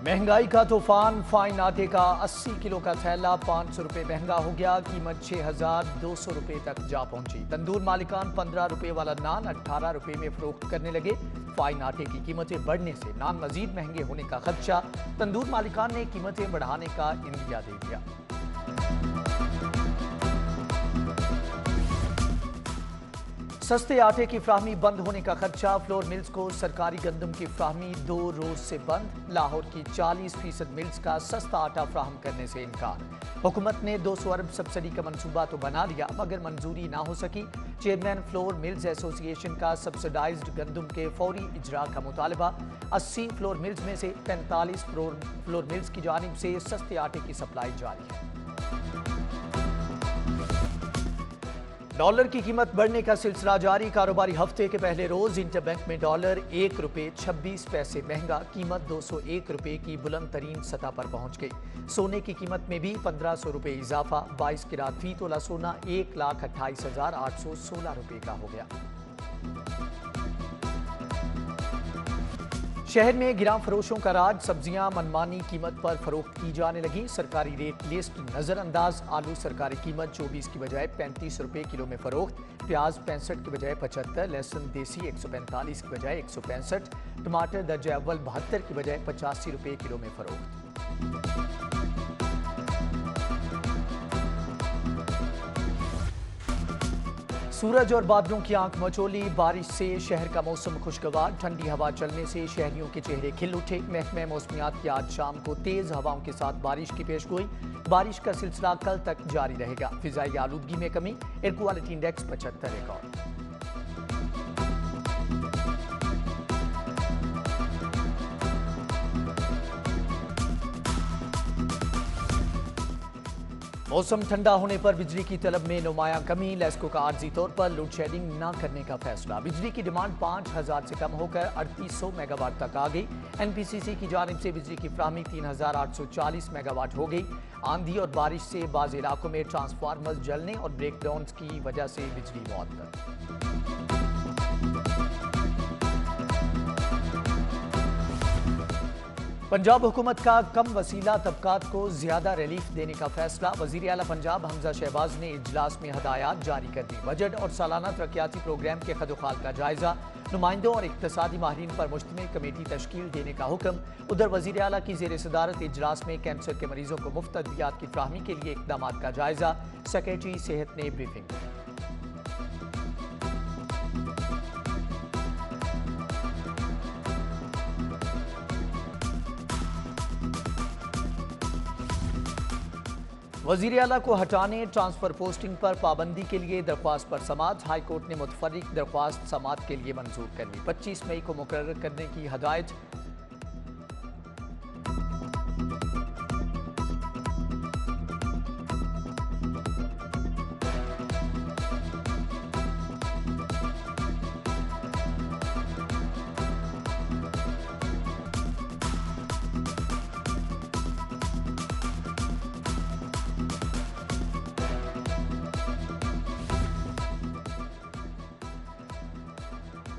महंगाई का तूफान। फाइन आटे का 80 किलो का थैला 500 रुपए महंगा हो गया। कीमत 6,200 रुपए तक जा पहुंची। तंदूर मालिकान 15 रुपए वाला नान 18 रुपए में फरोख्त करने लगे। फाइन आटे की कीमतें बढ़ने से नान मजीद महंगे होने का खदशा। तंदूर मालिकान ने कीमतें बढ़ाने का इंदिया दे दिया। सस्ते आटे की फ्राहमी बंद होने का खदशा। फ्लोर मिल्स को सरकारी गंदम की फ्राहमी 2 रोज से बंद। लाहौर की 40% मिल्स का सस्ता आटा फ्राहम करने से इनकार। हुकूमत ने 200 अरब सब्सिडी का मंसूबा तो बना लिया मगर मंजूरी ना हो सकी। चेयरमैन फ्लोर मिल्स एसोसिएशन का सब्सिडाइज्ड गंदम के फौरी इजरा का मुतालबा। 80 फ्लोर मिल्स में से 45 फ्लोर मिल्स की जानिब से सस्ते आटे की सप्लाई जारी है। डॉलर की कीमत बढ़ने का सिलसिला जारी। कारोबारी हफ्ते के पहले रोज इंटरबैंक में डॉलर 1 रुपये 26 पैसे महंगा। कीमत 201 रुपये की बुलंद तरीन सतह पर पहुंच गई। सोने की कीमत में भी 1500 रुपये इजाफा। 22 किरात फी तोला सोना 1,28,816 रुपये का हो गया। शहर में गिरां फरोशों का राज। सब्जियां मनमानी कीमत पर फरोख्त की जाने लगी। सरकारी रेट लिस्ट नजरअंदाज। आलू सरकारी कीमत 24 की बजाय 35 रुपए किलो में फरोख्त। प्याज 65 की बजाय 75। लहसुन देसी 145 की बजाय 165। टमाटर दर्जा अव्वल 72 की बजाय 85 रुपए किलो में फरोख्त। सूरज और बादलों की आंख मचोली। बारिश से शहर का मौसम खुशगवार। ठंडी हवा चलने से शहरियों के चेहरे खिल उठे। महकमे मौसमियात की आज शाम को तेज हवाओं के साथ बारिश की पेशगोई। बारिश का सिलसिला कल तक जारी रहेगा। फिजाई आलूदगी में कमी। Air quality index 75 record. मौसम ठंडा होने पर बिजली की तलब में नुमायां कमी। लेस्को का आर्जी तौर पर लोड शेडिंग न करने का फैसला। बिजली की डिमांड 5000 से कम होकर 3800 मेगावाट तक आ गई। एनपीसीसी की जानिब से बिजली की फ्राहमी 3840 मेगावाट हो गई। आंधी और बारिश से बाज़ इलाकों में ट्रांसफार्मर्स जलने और ब्रेकडाउन की वजह से बिजली मुअत्तल। पंजाब हुकूमत का कम वसीला तबकात को ज्यादा रिलीफ देने का फैसला। वजीर आला पंजाब हमजा शहबाज ने इजलास में हदायत जारी कर दी। बजट और सालाना तरक्याती प्रोग्राम के खदोखाल का जायजा। नुमाइंदों और इक्तसादी माहिरीन पर मुश्तमिल कमेटी तश्कील देने का हुक्म। उधर वजीर आला की जेर सदारत इजलास में कैंसर के मरीजों को मुफ्त अद्वियात की फ्राहमी के लिए इकदाम का जायजा। सेक्रेटरी सेहत ने ब्रीफिंग की। वजीर आला को हटाने ट्रांसफर पोस्टिंग पर पाबंदी के लिए दरख्वास्त पर समाअत। हाई कोर्ट ने मुतफर्रिक दरख्वास्त समाअत के लिए मंजूर कर ली। 25 मई को मुकर्रर करने की हदायत।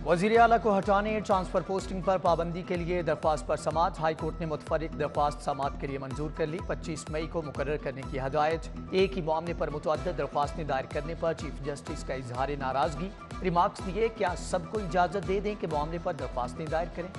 वजीर आला को हटाने ट्रांसफर पोस्टिंग पर पाबंदी के लिए दरख्वास्त पर समाअत। हाई कोर्ट ने मुतफर्रिक दरख्वास्त समाअत के लिए मंजूर कर ली। 25 मई को मुकर्रर करने की हदायत। एक ही मामले पर मुतअद्दिद दरख्वास्तें दायर करने पर चीफ जस्टिस का इजहार नाराजगी। रिमार्क्स दिए, क्या सबको इजाजत दे दें कि मामले पर दरख्वास्तें दायर करें।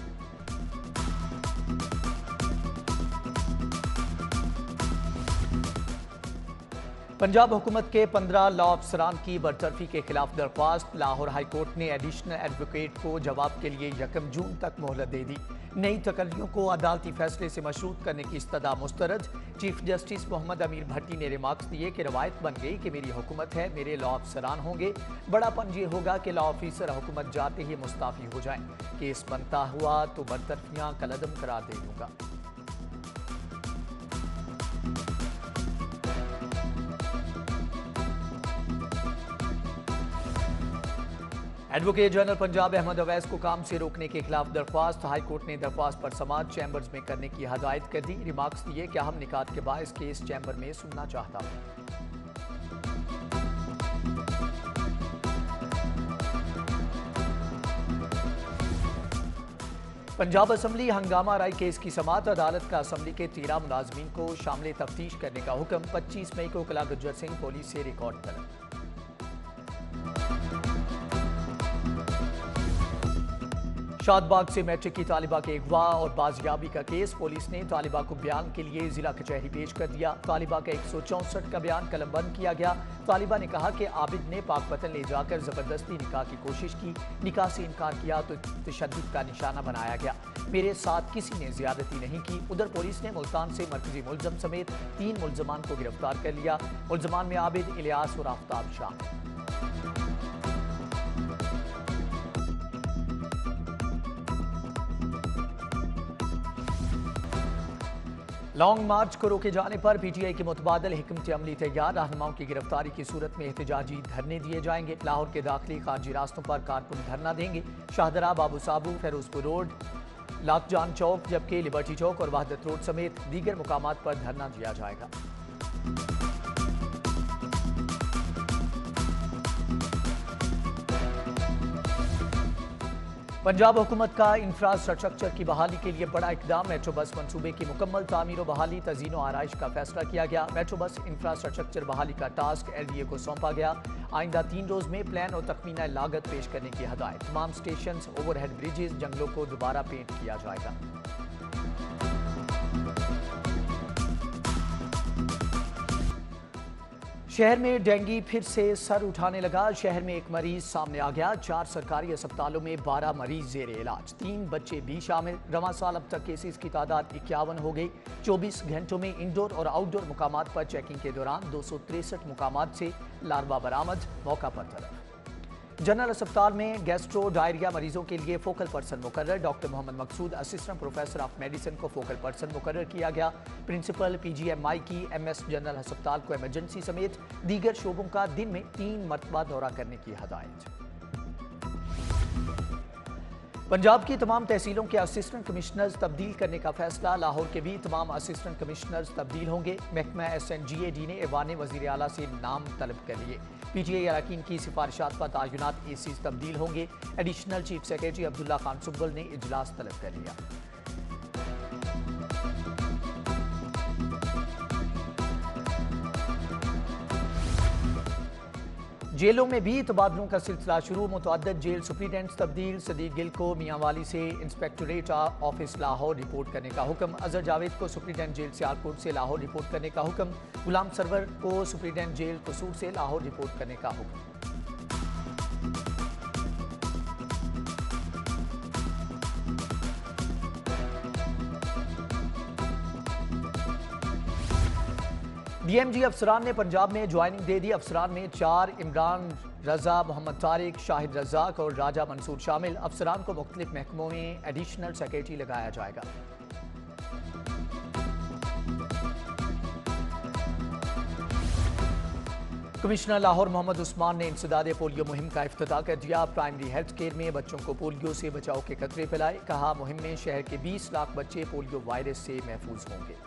पंजाब हुकूमत के 15 लॉ अफसरान की बरतरफी के खिलाफ दरख्वास्त। लाहौर हाई कोर्ट ने एडिशनल एडवोकेट को जवाब के लिए 1 जून तक मोहलत दे दी। नई तकर्रियों को अदालती फैसले से मशरूत करने की इस्तदा मुस्तरद। चीफ जस्टिस मोहम्मद अमीर भट्टी ने रिमार्क्स दिए कि रवायत बन गई कि मेरी हुकूमत है, मेरे लॉ अफसरान होंगे। बड़ापन ये होगा कि लॉ ऑफिसर हुकूमत जाते ही मुस्ताफी हो जाएं। केस बनता हुआ तो बरतरफियां कलअदम करार दे दूंगा। एडवोकेट जनरल पंजाब अहमद अवैस को काम से रोकने के खिलाफ दरख्वास्त। हाई कोर्ट ने दरख्वास्त पर समाअत चैम्बर्स में करने की हदायत कर दी। रिमार्क्स दिए कि अहम निकात के बायस केस चैम्बर में सुनना चाहता हूं। पंजाब असम्बली हंगामा राय केस की समाअत। अदालत का असम्बली के 13 मुलाजमीन को शामिल तफ्तीश करने का हुक्म। 25 मई को कला गुज्जर सिंह पुलिस से रिकॉर्ड तलब। शादबाग से मैट्रिक की तालिबा के अगवा और बाजियाबी का केस। पुलिस ने तालिबा को बयान के लिए जिला कचहरी पेश कर दिया। तालिबा का 164 का बयान कलमबंद किया गया। तालिबा ने कहा कि आबिद ने पाक वतन ले जाकर जबरदस्ती निकाह की कोशिश की, निकाह से इनकार किया तो तशद्दुद का निशाना बनाया गया। मेरे साथ किसी ने ज्यादती नहीं की। उधर पुलिस ने मुल्तान से मरकजी मुलजम समेत 3 मुलजमान को गिरफ्तार कर लिया। मुलजमान में आबिद, इलियास और आफ्ताब शामिल। लॉन्ग मार्च को रोके जाने पर पीटीआई के मुतबादल हिकमत अमली तैयार। रहनुमाओं की गिरफ्तारी की सूरत में एहतजाजी धरने दिए जाएंगे। लाहौर के दाखिली खारजी रास्तों पर कारकुन धरना देंगे। शाहदरा, बाबू साबू, फेरोजपुर रोड, लाखजान चौक, जबकि लिबर्टी चौक और वहदत रोड समेत दीगर मुकामात पर धरना दिया जाएगा। पंजाब हुकूमत का इंफ्रास्ट्रक्चर की बहाली के लिए बड़ा इकदाम। मेट्रो बस मंसूबे की मुकम्मल तामीर व बहाली, तज़ीन व आराइश का फैसला किया गया। मेट्रो बस इंफ्रास्ट्रक्चर बहाली का टास्क LDA को सौंपा गया। आइंदा 3 रोज में प्लान और तखमीना लागत पेश करने की हदायत। तमाम स्टेशन, ओवरहेड ब्रिजेस, जंगलों को दोबारा पेंट किया जाएगा। शहर में डेंगू फिर से सर उठाने लगा। शहर में एक मरीज सामने आ गया। 4 सरकारी अस्पतालों में 12 मरीज जेर इलाज, 3 बच्चे भी शामिल। रवां साल अब तक केसेस की तादाद 51 हो गई। 24 घंटों में इंडोर और आउटडोर मुकामात पर चेकिंग के दौरान 263 मुकामात से लार्वा बरामद। मौका पर तलब। जनरल अस्पताल में गैस्ट्रो डायरिया मरीजों के लिए फोकल पर्सन मुकर्रर। Doctor Mohammad Maqsood assistant professor of medicine को फोकल पर्सन मुकर्रर किया गया। प्रिंसिपल PGMI की MS जनरल अस्पताल को इमरजेंसी समेत दीगर शोबों का दिन में 3 मरतबा दौरा करने की हदायत। पंजाब की तमाम तहसीलों के असिस्टेंट कमिश्नर्स तब्दील करने का फैसला। लाहौर के भी तमाम असिस्टेंट कमिश्नर्स तब्दील होंगे। महकमा SNGAD ने ऐवान वज़ीर आला से नाम तलब कर लिए। PTI अरकान की सिफारिशात पर तायुनात ACs तब्दील होंगे। Additional chief secretary Abdullah Khan सुब्बल ने इजलास तलब कर लिया। जेलों में भी तबादलों का सिलसिला शुरू। मुतअद्दिद जेल सुप्रीडेंट्स तब्दील। सदीक गिल को मियांवाली से इंस्पेक्टरेट ऑफिस लाहौर रिपोर्ट करने का हुक्म। अजहर जावेद को सुप्रीडेंट जेल सियालकोट से लाहौर रिपोर्ट करने का हुक्म। गुलाम सरवर को सुप्रीडेंट जेल कसूर से लाहौर रिपोर्ट करने का हुक्म। DMG अफसरान ने पंजाब में ज्वाइनिंग दे दी। अफसरान में 4 इमरान रजा, मोहम्मद तारिक, शाहिद रज़ाक और राजा मंसूर शामिल। अफसरान को मुख्तलिफ महकमों में एडिशनल सेक्रेटरी लगाया जाएगा। कमिश्नर लाहौर मोहम्मद उस्मान ने इंसदाद पोलियो मुहिम का इफ्तिताह कर दिया। प्राइमरी हेल्थ केयर में बच्चों को पोलियो से बचाव के खतरे फैलाए। कहा, मुहिम में शहर के 20 लाख बच्चे पोलियो वायरस से महफूज होंगे।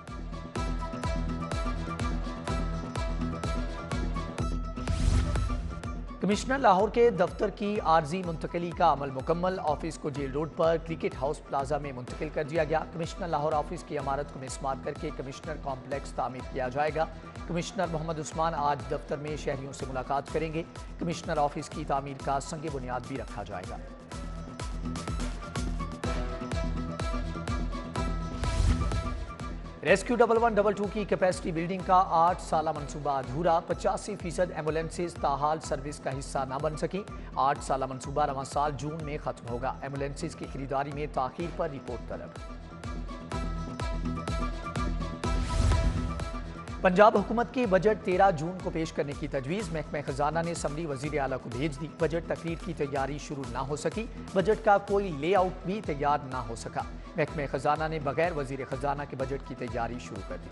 कमिश्नर लाहौर के दफ्तर की आर्जी मुंतकली का अमल मुकम्मल। ऑफिस को जेल रोड पर क्रिकेट हाउस प्लाजा में मुंतकिल कर दिया गया। कमिश्नर लाहौर ऑफिस की इमारत को मिसमार करके कमिश्नर कॉम्प्लेक्स तामीर किया जाएगा। कमिश्नर मोहम्मद उस्मान आज दफ्तर में शहरियों से मुलाकात करेंगे। कमिश्नर ऑफिस की तामीर का संग बुनियाद भी रखा जाएगा। रेस्क्यू 1122 की कैपेसिटी बिल्डिंग का 8 साला मंसूबा अधूरा। 85% एम्बुलेंसेज ताहाल सर्विस का हिस्सा न बन सकी। 8 साला मंसूबा रवां साल जून में खत्म होगा। एम्बुलेंसेज की खरीदारी में ताखीर पर रिपोर्ट तलब। पंजाब हुकूमत की बजट 13 जून को पेश करने की तजवीज़। महकमा खजाना ने असम्बली वज़ीर आला को भेज दी। बजट तकरीर की तैयारी शुरू ना हो सकी। बजट का कोई लेआउट भी तैयार ना हो सका। महकमा खजाना ने बगैर वज़ीर खजाना के बजट की तैयारी शुरू कर दी।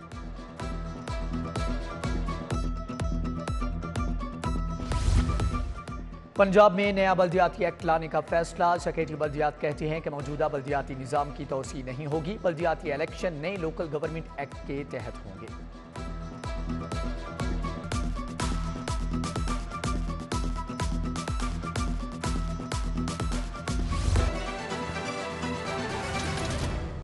पंजाब में नया बल्दियाती एक्ट लाने का फैसला। सेक्रेटरी बल्दियात कहते हैं कि मौजूदा बल्दियाती निज़ाम की तोसी नहीं होगी। बल्दियाती इलेक्शन नए लोकल गवर्नमेंट एक्ट के तहत होंगे।